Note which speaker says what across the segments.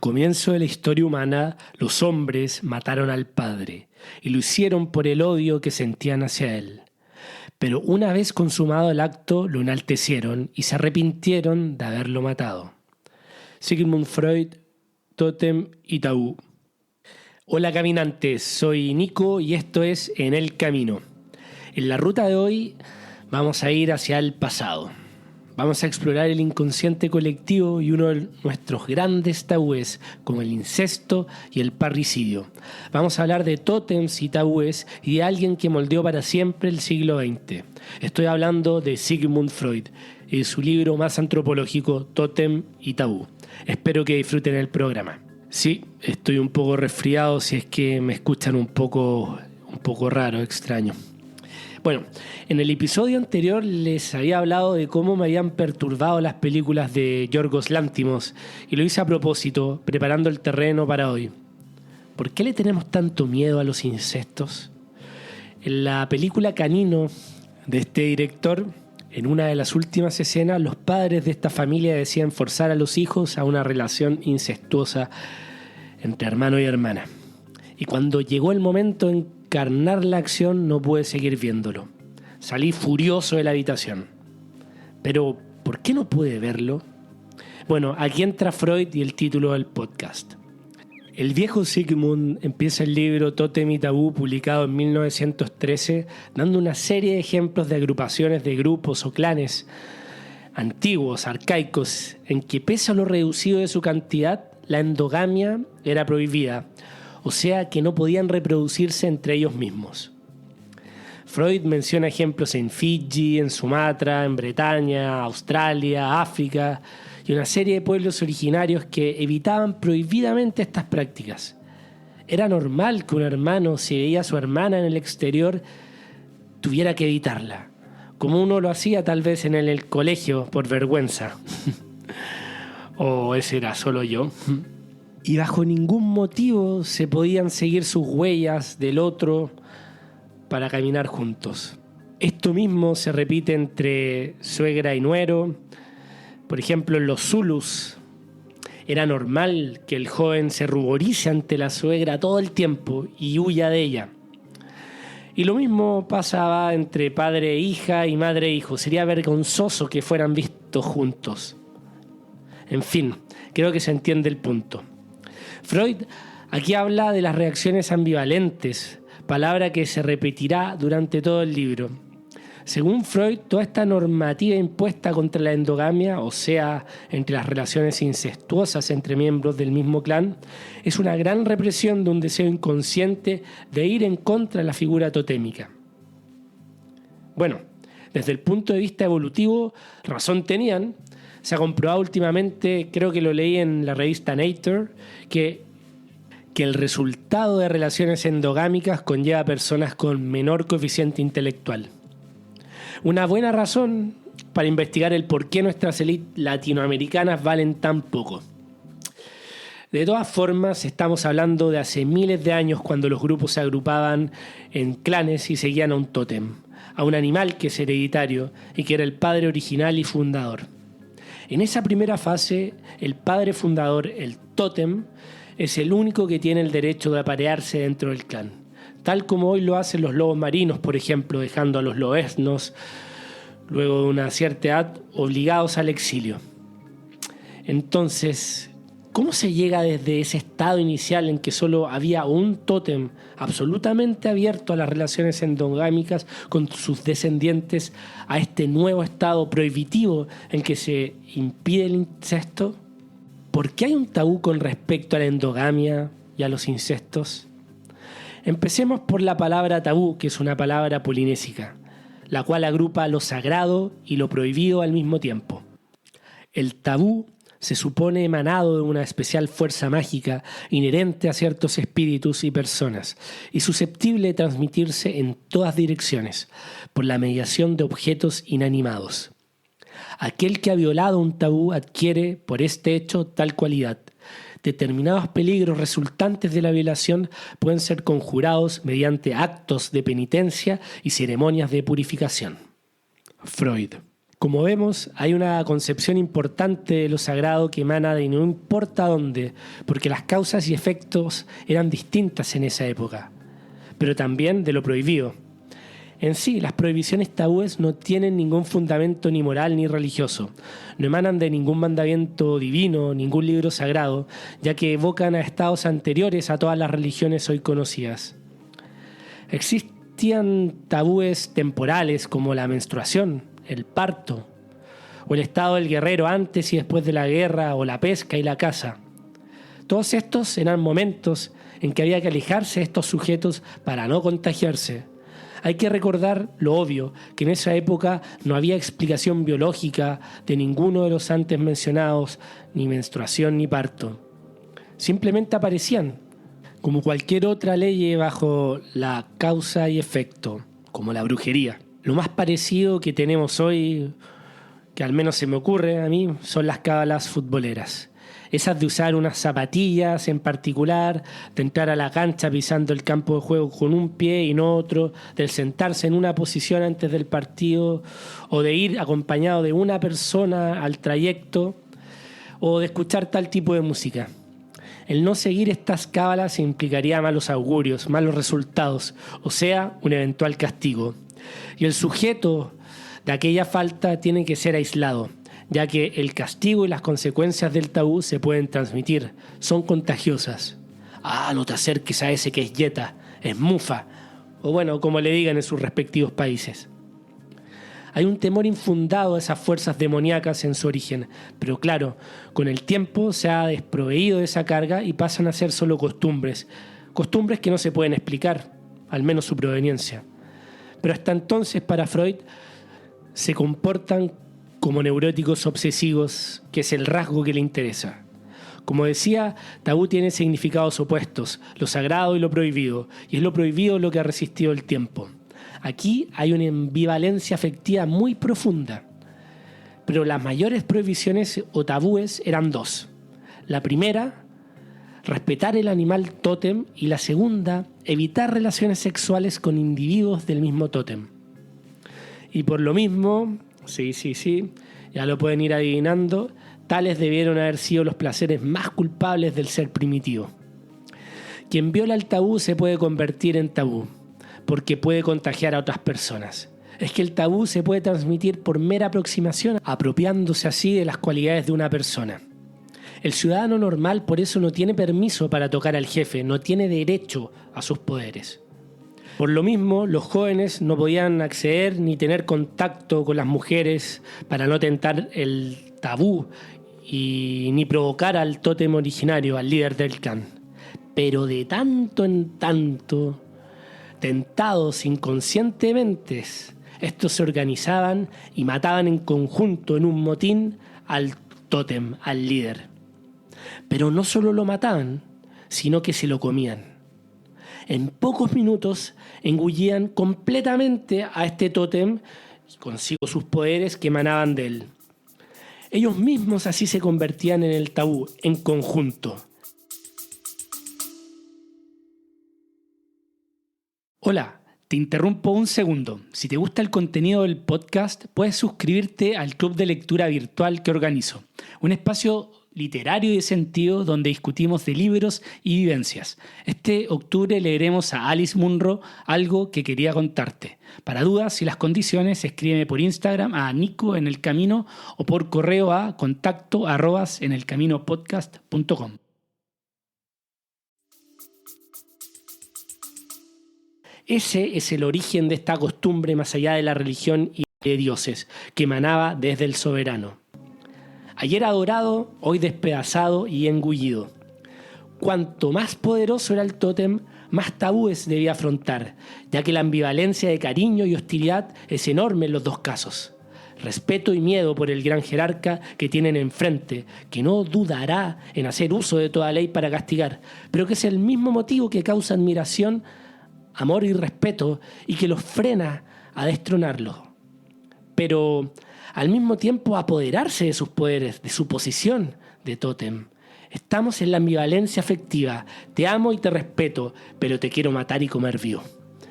Speaker 1: comienzo de la historia humana, los hombres mataron al Padre y lo hicieron por el odio que sentían hacia él. Pero una vez consumado el acto, lo enaltecieron y se arrepintieron de haberlo matado. Sigmund Freud, Tótem y Tabú. Hola caminantes, soy Nico y esto es En el Camino. En la ruta de hoy vamos a ir hacia el pasado. Vamos a explorar el inconsciente colectivo y uno de nuestros grandes tabúes, como el incesto y el parricidio. Vamos a hablar de tótems y tabúes y de alguien que moldeó para siempre el siglo XX. Estoy hablando de Sigmund Freud y su libro más antropológico, Tótem y Tabú. Espero que disfruten el programa. Sí, estoy un poco resfriado, si es que me escuchan un poco raro, extraño. Bueno, en el episodio anterior les había hablado de cómo me habían perturbado las películas de Yorgos Lanthimos y lo hice a propósito, preparando el terreno para hoy. ¿Por qué le tenemos tanto miedo a los incestos? En la película Canino de este director, en una de las últimas escenas, los padres de esta familia decían forzar a los hijos a una relación incestuosa entre hermano y hermana. Y cuando llegó el momento de encarnar la acción, no pude seguir viéndolo. Salí furioso de la habitación. Pero, ¿por qué no pude verlo? Bueno, aquí entra Freud y el título del podcast. El viejo Sigmund empieza el libro Tótem y Tabú, publicado en 1913, dando una serie de ejemplos de agrupaciones de grupos o clanes antiguos, arcaicos, en que pese a lo reducido de su cantidad, la endogamia era prohibida, o sea que no podían reproducirse entre ellos mismos. Freud menciona ejemplos en Fiji, en Sumatra, en Bretaña, Australia, África y una serie de pueblos originarios que evitaban prohibidamente estas prácticas. Era normal que un hermano, si veía a su hermana en el exterior, tuviera que evitarla, como uno lo hacía tal vez en el colegio por vergüenza. ¿O ese era solo yo? Y bajo ningún motivo se podían seguir sus huellas del otro para caminar juntos. Esto mismo se repite entre suegra y nuero. Por ejemplo, en los Zulus era normal que el joven se ruborice ante la suegra todo el tiempo y huya de ella. Y lo mismo pasaba entre padre e hija y madre e hijo. Sería vergonzoso que fueran vistos juntos. En fin, creo que se entiende el punto. Freud aquí habla de las reacciones ambivalentes, palabra que se repetirá durante todo el libro. Según Freud, toda esta normativa impuesta contra la endogamia, o sea, entre las relaciones incestuosas entre miembros del mismo clan, es una gran represión de un deseo inconsciente de ir en contra de la figura totémica. Bueno, desde el punto de vista evolutivo, razón tenían. Se ha comprobado últimamente, creo que lo leí en la revista Nature, que el resultado de relaciones endogámicas conlleva a personas con menor coeficiente intelectual. Una buena razón para investigar el por qué nuestras élites latinoamericanas valen tan poco. De todas formas, estamos hablando de hace miles de años, cuando los grupos se agrupaban en clanes y seguían a un tótem, a un animal que es hereditario y que era el padre original y fundador. En esa primera fase, el padre fundador, el tótem, es el único que tiene el derecho de aparearse dentro del clan, tal como hoy lo hacen los lobos marinos, por ejemplo, dejando a los lobeznos, luego de una cierta edad, obligados al exilio. Entonces, ¿cómo se llega desde ese estado inicial en que solo había un tótem absolutamente abierto a las relaciones endogámicas con sus descendientes a este nuevo estado prohibitivo en que se impide el incesto? ¿Por qué hay un tabú con respecto a la endogamia y a los incestos? Empecemos por la palabra tabú, que es una palabra polinésica, la cual agrupa lo sagrado y lo prohibido al mismo tiempo. El tabú se supone emanado de una especial fuerza mágica inherente a ciertos espíritus y personas y susceptible de transmitirse en todas direcciones por la mediación de objetos inanimados. Aquel que ha violado un tabú adquiere por este hecho tal cualidad. Determinados peligros resultantes de la violación pueden ser conjurados mediante actos de penitencia y ceremonias de purificación. Freud. Como vemos, hay una concepción importante de lo sagrado que emana de no importa dónde, porque las causas y efectos eran distintas en esa época, pero también de lo prohibido. En sí, las prohibiciones tabúes no tienen ningún fundamento ni moral ni religioso, no emanan de ningún mandamiento divino, ningún libro sagrado, ya que evocan a estados anteriores a todas las religiones hoy conocidas. Existían tabúes temporales como la menstruación, el parto, o el estado del guerrero antes y después de la guerra, o la pesca y la caza. Todos estos eran momentos en que había que alejarse de estos sujetos para no contagiarse. Hay que recordar lo obvio, que en esa época no había explicación biológica de ninguno de los antes mencionados, ni menstruación ni parto. Simplemente aparecían, como cualquier otra ley bajo la causa y efecto, como la brujería. Lo más parecido que tenemos hoy, que al menos se me ocurre a mí, son las cábalas futboleras. Esas de usar unas zapatillas en particular, de entrar a la cancha pisando el campo de juego con un pie y no otro, del sentarse en una posición antes del partido, o de ir acompañado de una persona al trayecto, o de escuchar tal tipo de música. El no seguir estas cábalas implicaría malos augurios, malos resultados, o sea, un eventual castigo. Y el sujeto de aquella falta tiene que ser aislado, ya que el castigo y las consecuencias del tabú se pueden transmitir, son contagiosas. No te acerques a ese que es yeta, es mufa, o bueno, como le digan en sus respectivos países. Hay un temor infundado a esas fuerzas demoníacas en su origen, pero claro, con el tiempo se ha desproveído de esa carga y pasan a ser solo costumbres que no se pueden explicar, al menos su proveniencia. Pero hasta entonces para Freud se comportan como neuróticos obsesivos, que es el rasgo que le interesa. Como decía, tabú tiene significados opuestos, lo sagrado y lo prohibido, y es lo prohibido lo que ha resistido el tiempo. Aquí hay una ambivalencia afectiva muy profunda, pero las mayores prohibiciones o tabúes eran dos. La primera, respetar el animal tótem, y la segunda, evitar relaciones sexuales con individuos del mismo tótem. Y por lo mismo, sí, ya lo pueden ir adivinando, tales debieron haber sido los placeres más culpables del ser primitivo. Quien viola el tabú se puede convertir en tabú, porque puede contagiar a otras personas. Es que el tabú se puede transmitir por mera aproximación, apropiándose así de las cualidades de una persona. El ciudadano normal por eso no tiene permiso para tocar al jefe, no tiene derecho a sus poderes. Por lo mismo, los jóvenes no podían acceder ni tener contacto con las mujeres para no tentar el tabú y ni provocar al tótem originario, al líder del clan. Pero de tanto en tanto, tentados inconscientemente, estos se organizaban y mataban en conjunto en un motín al tótem, al líder. Pero no solo lo mataban, sino que se lo comían. En pocos minutos engullían completamente a este tótem y consigo sus poderes que emanaban de él. Ellos mismos así se convertían en el tabú, en conjunto.
Speaker 2: Hola, te interrumpo un segundo. Si te gusta el contenido del podcast, puedes suscribirte al club de lectura virtual que organizo. Un espacio literario y de sentido donde discutimos de libros y vivencias. Este octubre leeremos a Alice Munro, Algo que quería contarte. Para dudas y las condiciones, escríbeme por Instagram a Nico en el Camino o por correo a contacto@enelcaminopodcast.com.
Speaker 1: Ese es el origen de esta costumbre más allá de la religión y de dioses, que emanaba desde el soberano. Ayer adorado, hoy despedazado y engullido. Cuanto más poderoso era el tótem, más tabúes debía afrontar, ya que la ambivalencia de cariño y hostilidad es enorme en los dos casos. Respeto y miedo por el gran jerarca que tienen enfrente, que no dudará en hacer uso de toda ley para castigar, pero que es el mismo motivo que causa admiración, amor y respeto, y que los frena a destronarlos. Pero al mismo tiempo apoderarse de sus poderes, de su posición de tótem. Estamos en la ambivalencia afectiva. Te amo y te respeto, pero te quiero matar y comer vivo.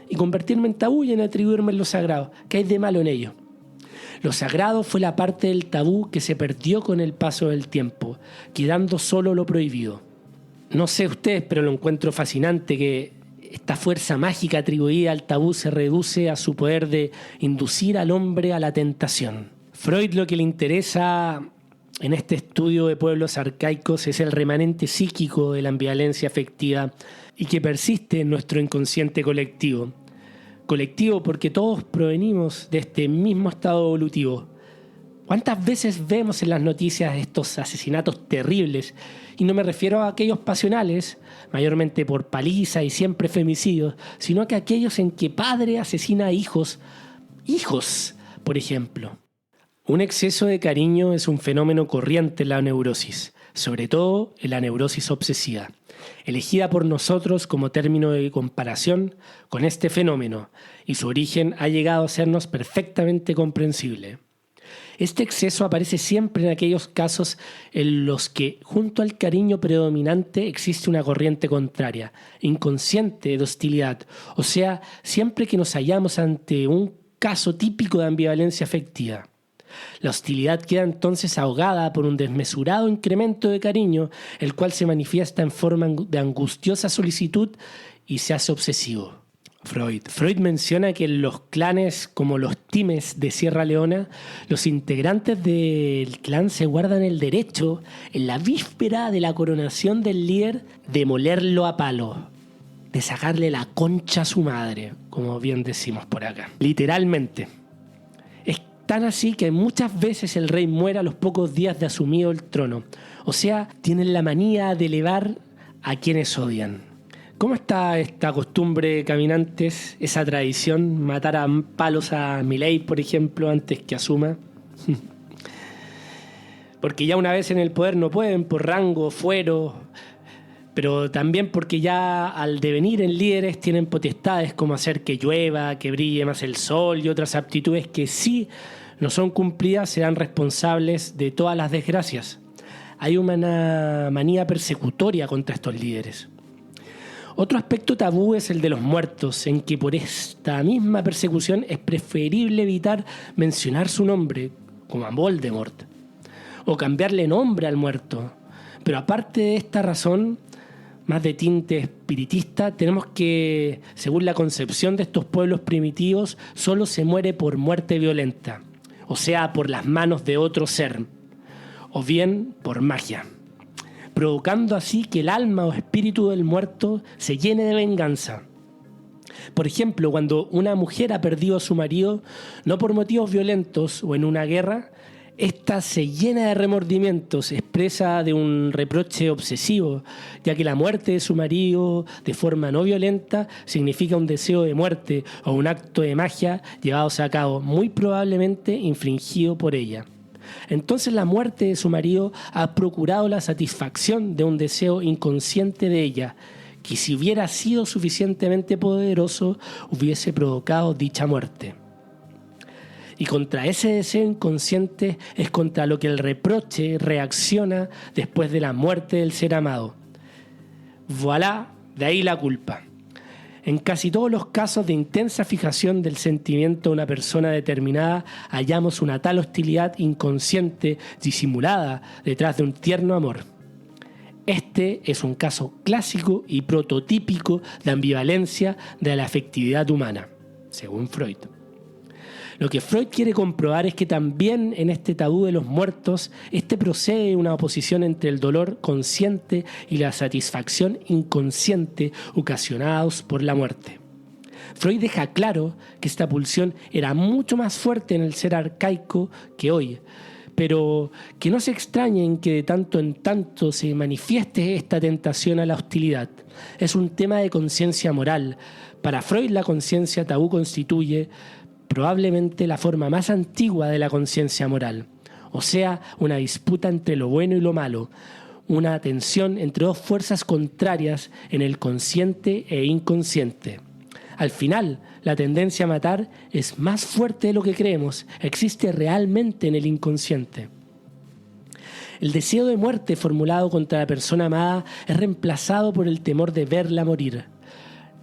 Speaker 1: Y convertirme en tabú y en atribuirme en lo sagrado. ¿Qué hay de malo en ello? Lo sagrado fue la parte del tabú que se perdió con el paso del tiempo, quedando solo lo prohibido. No sé ustedes, pero lo encuentro fascinante que esta fuerza mágica atribuida al tabú se reduce a su poder de inducir al hombre a la tentación. Freud lo que le interesa en este estudio de pueblos arcaicos es el remanente psíquico de la ambivalencia afectiva y que persiste en nuestro inconsciente colectivo. Colectivo porque todos provenimos de este mismo estado evolutivo. ¿Cuántas veces vemos en las noticias estos asesinatos terribles? Y no me refiero a aquellos pasionales, mayormente por paliza y siempre femicidios, sino que a aquellos en que padre asesina a hijos, por ejemplo. Un exceso de cariño es un fenómeno corriente en la neurosis, sobre todo en la neurosis obsesiva, elegida por nosotros como término de comparación con este fenómeno, y su origen ha llegado a sernos perfectamente comprensible. Este exceso aparece siempre en aquellos casos en los que, junto al cariño predominante, existe una corriente contraria, inconsciente de hostilidad, o sea, siempre que nos hallamos ante un caso típico de ambivalencia afectiva. La hostilidad queda entonces ahogada por un desmesurado incremento de cariño, el cual se manifiesta en forma de angustiosa solicitud y se hace obsesivo. Freud menciona que en los clanes como los Times de Sierra Leona, los integrantes del clan se guardan el derecho, en la víspera de la coronación del líder, de molerlo a palo, de sacarle la concha a su madre, como bien decimos por acá. Literalmente. Es tan así que muchas veces el rey muere a los pocos días de asumido el trono. O sea, tienen la manía de elevar a quienes odian. ¿Cómo está esta costumbre, caminantes, esa tradición, matar a palos a Milei, por ejemplo, antes que asuma? Porque ya una vez en el poder no pueden por rango, fuero, pero también porque ya al devenir en líderes tienen potestades como hacer que llueva, que brille más el sol y otras aptitudes que si no son cumplidas serán responsables de todas las desgracias. Hay una manía persecutoria contra estos líderes. Otro aspecto tabú es el de los muertos, en que por esta misma persecución es preferible evitar mencionar su nombre, como a Voldemort, o cambiarle nombre al muerto. Pero aparte de esta razón, más de tinte espiritista, tenemos que, según la concepción de estos pueblos primitivos, solo se muere por muerte violenta, o sea, por las manos de otro ser, o bien por magia, provocando así que el alma o espíritu del muerto se llene de venganza. Por ejemplo, cuando una mujer ha perdido a su marido, no por motivos violentos o en una guerra, ésta se llena de remordimientos, expresa de un reproche obsesivo, ya que la muerte de su marido de forma no violenta significa un deseo de muerte o un acto de magia llevado a cabo, muy probablemente infringido por ella. Entonces la muerte de su marido ha procurado la satisfacción de un deseo inconsciente de ella, que si hubiera sido suficientemente poderoso, hubiese provocado dicha muerte. Y contra ese deseo inconsciente es contra lo que el reproche reacciona después de la muerte del ser amado. Voilà, de ahí la culpa. En casi todos los casos de intensa fijación del sentimiento de una persona determinada, hallamos una tal hostilidad inconsciente, disimulada, detrás de un tierno amor. Este es un caso clásico y prototípico de ambivalencia de la afectividad humana, según Freud. Lo que Freud quiere comprobar es que también en este tabú de los muertos, procede de una oposición entre el dolor consciente y la satisfacción inconsciente ocasionados por la muerte. Freud deja claro que esta pulsión era mucho más fuerte en el ser arcaico que hoy, pero que no se extrañen que de tanto en tanto se manifieste esta tentación a la hostilidad. Es un tema de conciencia moral. Para Freud la conciencia tabú constituye probablemente la forma más antigua de la conciencia moral, o sea, una disputa entre lo bueno y lo malo, una tensión entre dos fuerzas contrarias en el consciente e inconsciente. Al final, la tendencia a matar es más fuerte de lo que creemos, existe realmente en el inconsciente. El deseo de muerte formulado contra la persona amada es reemplazado por el temor de verla morir.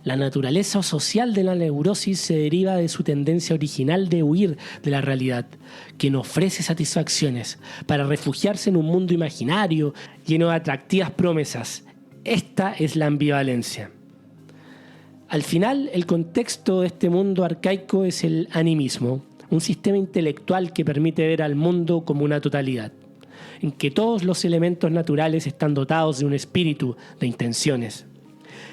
Speaker 1: La naturaleza social de la neurosis se deriva de su tendencia original de huir de la realidad, que no ofrece satisfacciones, para refugiarse en un mundo imaginario lleno de atractivas promesas. Esta es la ambivalencia. Al final, el contexto de este mundo arcaico es el animismo, un sistema intelectual que permite ver al mundo como una totalidad, en que todos los elementos naturales están dotados de un espíritu, de intenciones.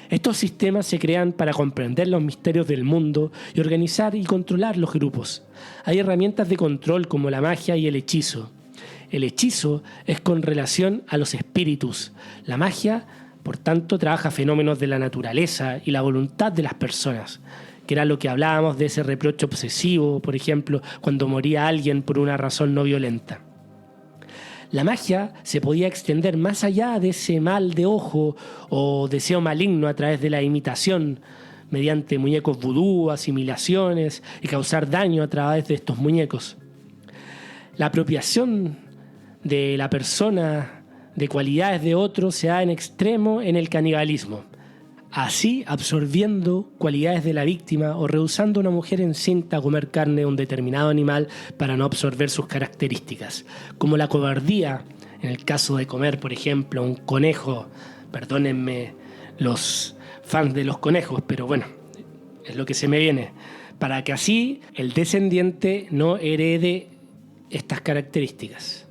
Speaker 1: Estos sistemas se crean para comprender los misterios del mundo y organizar y controlar los grupos. Hay herramientas de control como la magia y el hechizo. El hechizo es con relación a los espíritus. La magia, por tanto, trabaja fenómenos de la naturaleza y la voluntad de las personas, que era lo que hablábamos de ese reproche obsesivo, por ejemplo, cuando moría alguien por una razón no violenta. La magia se podía extender más allá de ese mal de ojo o deseo maligno a través de la imitación, mediante muñecos vudú, asimilaciones y causar daño a través de estos muñecos. La apropiación de la persona de cualidades de otros se da en extremo en el canibalismo, así absorbiendo cualidades de la víctima o rehusando a una mujer encinta a comer carne de un determinado animal para no absorber sus características, como la cobardía en el caso de comer, por ejemplo, un conejo. Perdónenme los fans de los conejos, pero bueno, es lo que se me viene, para que así el descendiente no herede estas características.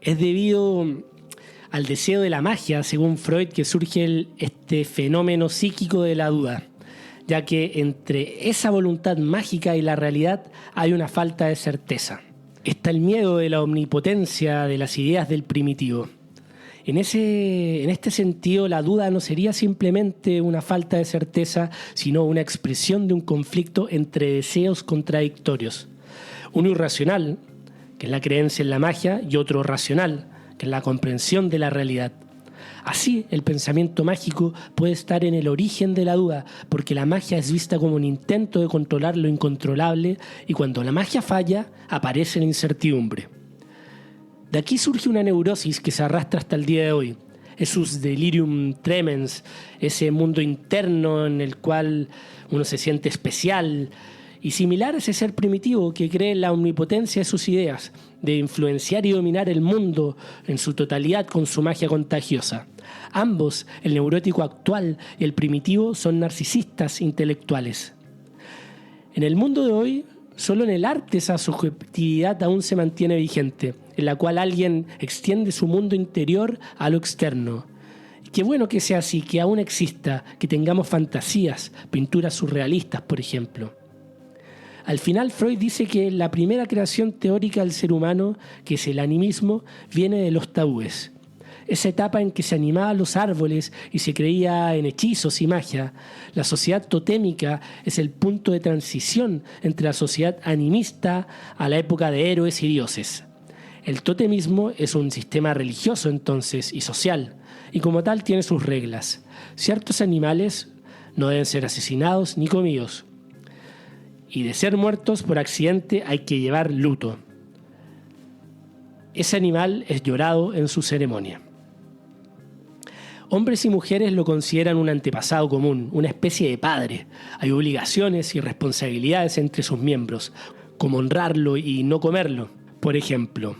Speaker 1: Es debido al deseo de la magia, según Freud, que surge este fenómeno psíquico de la duda, ya que entre esa voluntad mágica y la realidad hay una falta de certeza. Está el miedo de la omnipotencia de las ideas del primitivo. En este sentido, la duda no sería simplemente una falta de certeza, sino una expresión de un conflicto entre deseos contradictorios. Uno irracional, que es la creencia en la magia, y otro racional, que es la comprensión de la realidad. Así, el pensamiento mágico puede estar en el origen de la duda, porque la magia es vista como un intento de controlar lo incontrolable, y cuando la magia falla, aparece la incertidumbre. De aquí surge una neurosis que se arrastra hasta el día de hoy. Es sus delirium tremens, ese mundo interno en el cual uno se siente especial, y similar a ese ser primitivo que cree en la omnipotencia de sus ideas, de influenciar y dominar el mundo en su totalidad con su magia contagiosa. Ambos, el neurótico actual y el primitivo, son narcisistas intelectuales. En el mundo de hoy, solo en el arte esa subjetividad aún se mantiene vigente, en la cual alguien extiende su mundo interior a lo externo. Qué bueno que sea así, que aún exista, que tengamos fantasías, pinturas surrealistas, por ejemplo. Al final, Freud dice que la primera creación teórica del ser humano, que es el animismo, viene de los tabúes. Esa etapa en que se animaban los árboles y se creía en hechizos y magia. La sociedad totémica es el punto de transición entre la sociedad animista a la época de héroes y dioses. El totemismo es un sistema religioso entonces y social, y como tal tiene sus reglas. Ciertos animales no deben ser asesinados ni comidos. Y de ser muertos por accidente hay que llevar luto. Ese animal es llorado en su ceremonia. Hombres y mujeres lo consideran un antepasado común, una especie de padre. Hay obligaciones y responsabilidades entre sus miembros, como honrarlo y no comerlo, por ejemplo.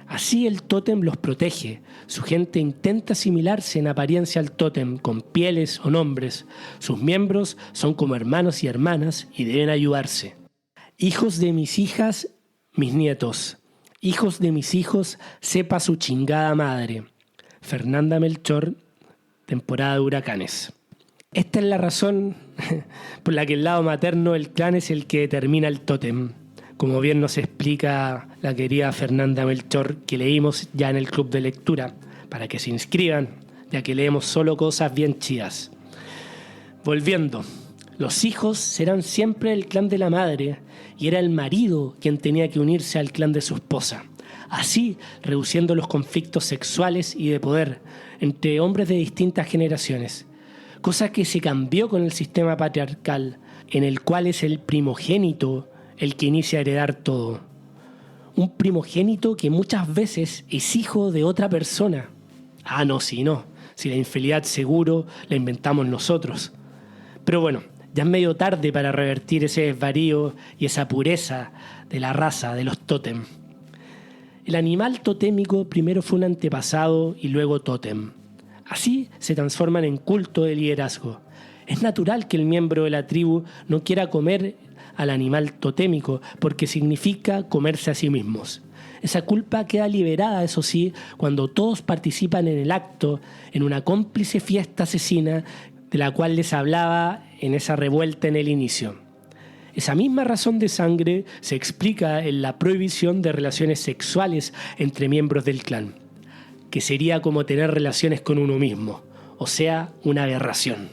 Speaker 1: Así el tótem los protege. Su gente intenta asimilarse en apariencia al tótem, con pieles o nombres. Sus miembros son como hermanos y hermanas y deben ayudarse. Hijos de mis hijas, mis nietos. Hijos de mis hijos, sepa su chingada madre. Fernanda Melchor, temporada de huracanes. Esta es la razón por la que el lado materno del clan es el que determina el tótem. Como bien nos explica la querida Fernanda Melchor, que leímos ya en el club de lectura, para que se inscriban, ya que leemos solo cosas bien chidas. Volviendo, los hijos serán siempre el clan de la madre, y era el marido quien tenía que unirse al clan de su esposa. Así, reduciendo los conflictos sexuales y de poder entre hombres de distintas generaciones. Cosa que se cambió con el sistema patriarcal, en el cual es el primogénito el que inicia a heredar todo. Un primogénito que muchas veces es hijo de otra persona. Si la infidelidad seguro la inventamos nosotros. Pero bueno, ya es medio tarde para revertir ese desvarío y esa pureza de la raza de los tótem. El animal totémico primero fue un antepasado y luego tótem. Así se transforman en culto de liderazgo. Es natural que el miembro de la tribu no quiera comer al animal totémico porque significa comerse a sí mismos. Esa culpa queda liberada, eso sí, cuando todos participan en el acto, en una cómplice fiesta asesina de la cual les hablaba en esa revuelta en el inicio. Esa misma razón de sangre se explica en la prohibición de relaciones sexuales entre miembros del clan, que sería como tener relaciones con uno mismo, o sea, una aberración.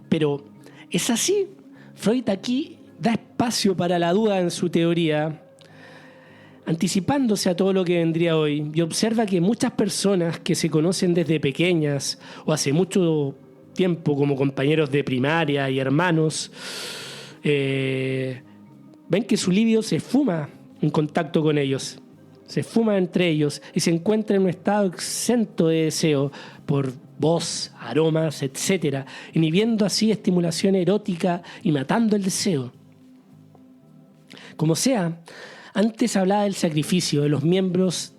Speaker 1: Pero, ¿es así? Freud aquí da espacio para la duda en su teoría, anticipándose a todo lo que vendría hoy, y observa que muchas personas que se conocen desde pequeñas o hace mucho tiempo como compañeros de primaria y hermanos, ven que su libido se esfuma en contacto con ellos, se esfuma entre ellos y se encuentra en un estado exento de deseo por voz, aromas, etc., inhibiendo así estimulación erótica y matando el deseo. Como sea, antes hablaba del sacrificio de los miembros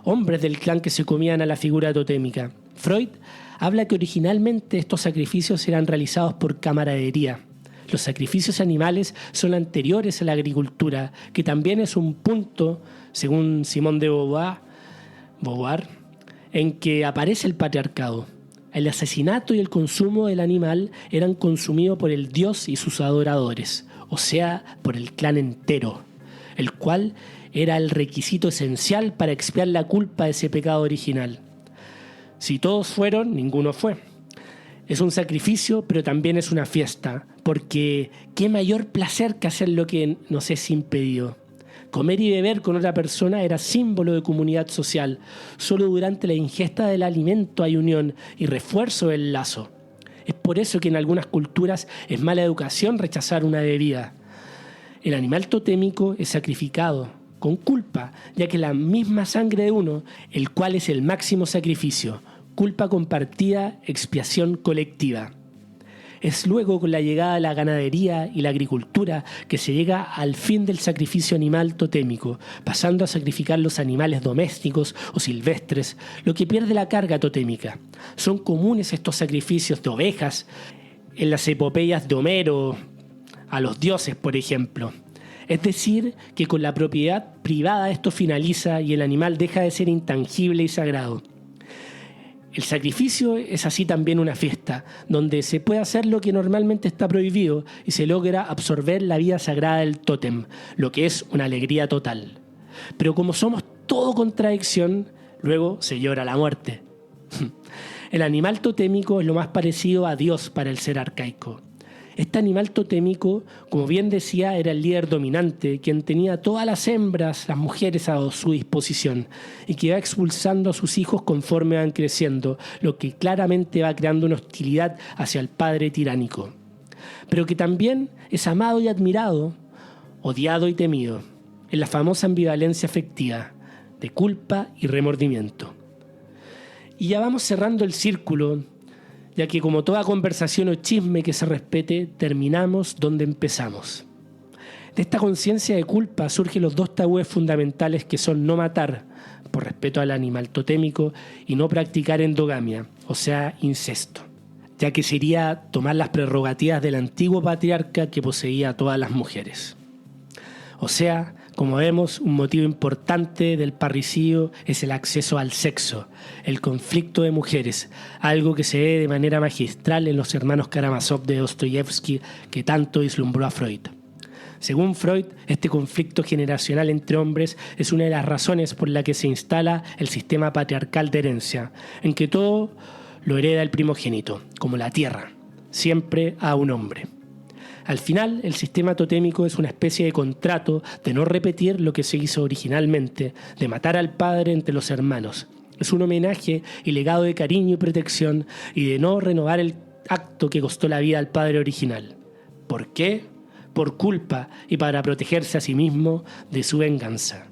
Speaker 1: hombres del clan que se comían a la figura totémica. Freud habla que originalmente estos sacrificios eran realizados por camaradería. Los sacrificios animales son anteriores a la agricultura, que también es un punto, según Simone de Beauvoir, en que aparece el patriarcado. El asesinato y el consumo del animal eran consumidos por el dios y sus adoradores, o sea, por el clan entero, el cual era el requisito esencial para expiar la culpa de ese pecado original. Si todos fueron, ninguno fue. Es un sacrificio, pero también es una fiesta, porque qué mayor placer que hacer lo que nos es impedido. Comer y beber con otra persona era símbolo de comunidad social. Solo durante la ingesta del alimento hay unión y refuerzo del lazo. Es por eso que en algunas culturas es mala educación rechazar una bebida. El animal totémico es sacrificado con culpa, ya que la misma sangre de uno, el cual es el máximo sacrificio, culpa compartida, expiación colectiva. Es luego con la llegada de la ganadería y la agricultura que se llega al fin del sacrificio animal totémico, pasando a sacrificar los animales domésticos o silvestres, lo que pierde la carga totémica. Son comunes estos sacrificios de ovejas en las epopeyas de Homero, a los dioses, por ejemplo. Es decir, que con la propiedad privada esto finaliza y el animal deja de ser intangible y sagrado. El sacrificio es así también una fiesta, donde se puede hacer lo que normalmente está prohibido y se logra absorber la vida sagrada del tótem, lo que es una alegría total. Pero como somos todo contradicción, luego se llora la muerte. El animal totémico es lo más parecido a Dios para el ser arcaico. Este animal totémico, como bien decía, era el líder dominante, quien tenía todas las hembras, las mujeres a su disposición, y que va expulsando a sus hijos conforme van creciendo, lo que claramente va creando una hostilidad hacia el padre tiránico. Pero que también es amado y admirado, odiado y temido, en la famosa ambivalencia afectiva, de culpa y remordimiento. Y ya vamos cerrando el círculo, ya que como toda conversación o chisme que se respete, terminamos donde empezamos. De esta conciencia de culpa surgen los dos tabúes fundamentales que son no matar, por respeto al animal totémico, y no practicar endogamia, o sea, incesto, ya que sería tomar las prerrogativas del antiguo patriarca que poseía a todas las mujeres. O sea, como vemos, un motivo importante del parricidio es el acceso al sexo, el conflicto de mujeres, algo que se ve de manera magistral en Los hermanos Karamazov de Dostoyevsky, que tanto vislumbró a Freud. Según Freud, este conflicto generacional entre hombres es una de las razones por la que se instala el sistema patriarcal de herencia, en que todo lo hereda el primogénito, como la tierra, siempre a un hombre. Al final, el sistema totémico es una especie de contrato de no repetir lo que se hizo originalmente, de matar al padre entre los hermanos. Es un homenaje y legado de cariño y protección y de no renovar el acto que costó la vida al padre original. ¿Por qué? Por culpa y para protegerse a sí mismo de su venganza.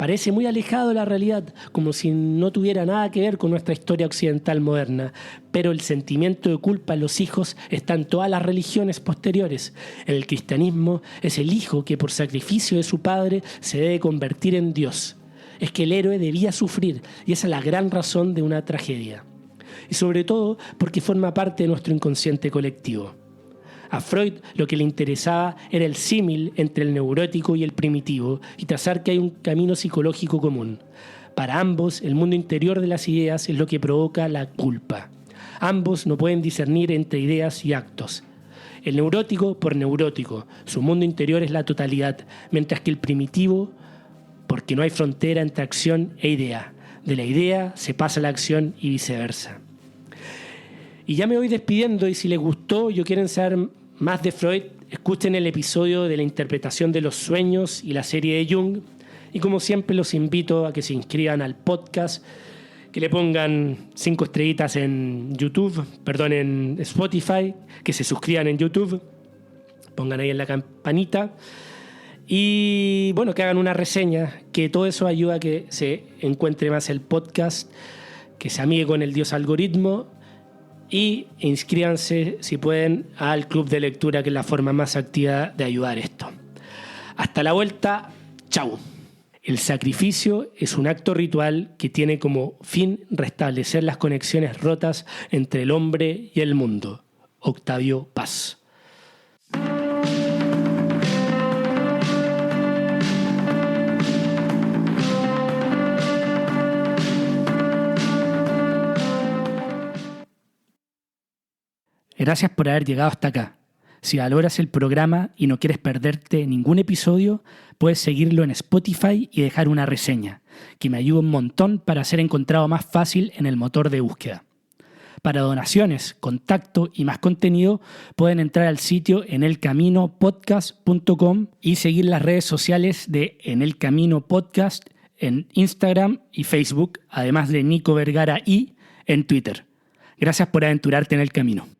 Speaker 1: Parece muy alejado de la realidad, como si no tuviera nada que ver con nuestra historia occidental moderna, pero el sentimiento de culpa en los hijos está en todas las religiones posteriores. En el cristianismo es el hijo que por sacrificio de su padre se debe convertir en Dios. Es que el héroe debía sufrir, y esa es la gran razón de una tragedia. Y sobre todo porque forma parte de nuestro inconsciente colectivo. A Freud lo que le interesaba era el símil entre el neurótico y el primitivo y trazar que hay un camino psicológico común. Para ambos, el mundo interior de las ideas es lo que provoca la culpa. Ambos no pueden discernir entre ideas y actos. El neurótico por neurótico, su mundo interior es la totalidad, mientras que el primitivo, porque no hay frontera entre acción e idea. De la idea se pasa a la acción y viceversa. Y ya me voy despidiendo, y si les gustó o quieren saber más de Freud, escuchen el episodio de la interpretación de los sueños y la serie de Jung. Y como siempre los invito a que se inscriban al podcast, que le pongan 5 estrellitas en Spotify, que se suscriban en YouTube, pongan ahí en la campanita y bueno, que hagan una reseña, que todo eso ayuda a que se encuentre más el podcast, que se amigue con el Dios algoritmo. Y inscríbanse, si pueden, al club de lectura, que es la forma más activa de ayudar esto. Hasta la vuelta, chau. El sacrificio es un acto ritual que tiene como fin restablecer las conexiones rotas entre el hombre y el mundo. Octavio Paz.
Speaker 2: Gracias por haber llegado hasta acá. Si valoras el programa y no quieres perderte ningún episodio, puedes seguirlo en Spotify y dejar una reseña, que me ayuda un montón para ser encontrado más fácil en el motor de búsqueda. Para donaciones, contacto y más contenido, pueden entrar al sitio enelcaminopodcast.com y seguir las redes sociales de En el Camino Podcast en Instagram y Facebook, además de Nico Vergara y en Twitter. Gracias por aventurarte en el camino.